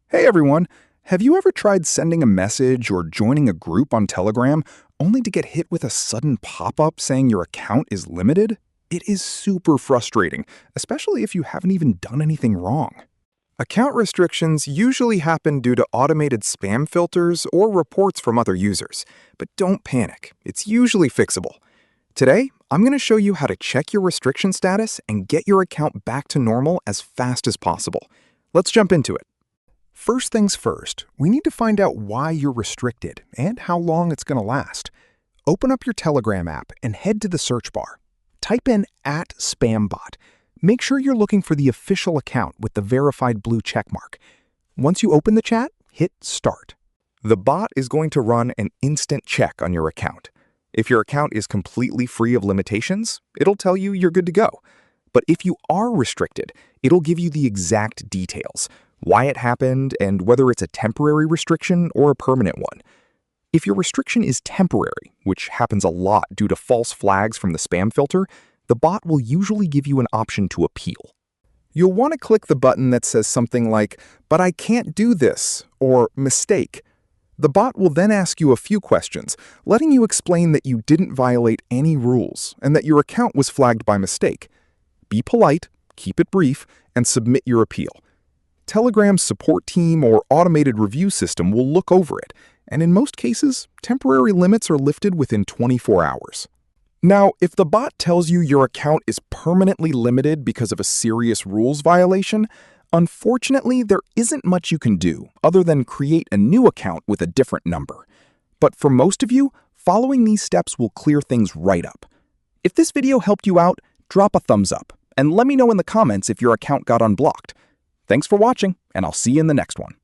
Hey everyone, have you ever tried sending a message or joining a group on Telegram only to get hit with a sudden pop-up saying your account is limited? It is super frustrating, especially if you haven't even done anything wrong. Account restrictions usually happen due to automated spam filters or reports from other users, but don't panic, it's usually fixable. Today, I'm going to show you how to check your restriction status and get your account back to normal as fast as possible. Let's jump into it. First things first, we need to find out why you're restricted and how long it's going to last. Open up your Telegram app and head to the search bar. Type in @spambot. Make sure you're looking for the official account with the verified blue checkmark. Once you open the chat, hit Start. The bot is going to run an instant check on your account. If your account is completely free of limitations, it'll tell you you're good to go. But if you are restricted, it'll give you the exact details, why it happened, and whether it's a temporary restriction or a permanent one. If your restriction is temporary, which happens a lot due to false flags from the spam filter, the bot will usually give you an option to appeal. You'll want to click the button that says something like, "But I can't do this," or "Mistake." The bot will then ask you a few questions, letting you explain that you didn't violate any rules and that your account was flagged by mistake. Be polite, keep it brief, and submit your appeal. Telegram's support team or automated review system will look over it, and in most cases, temporary limits are lifted within 24 hours. Now, if the bot tells you your account is permanently limited because of a serious rules violation, unfortunately, there isn't much you can do other than create a new account with a different number. But for most of you, following these steps will clear things right up. If this video helped you out, drop a thumbs up, and let me know in the comments if your account got unblocked. Thanks for watching, and I'll see you in the next one.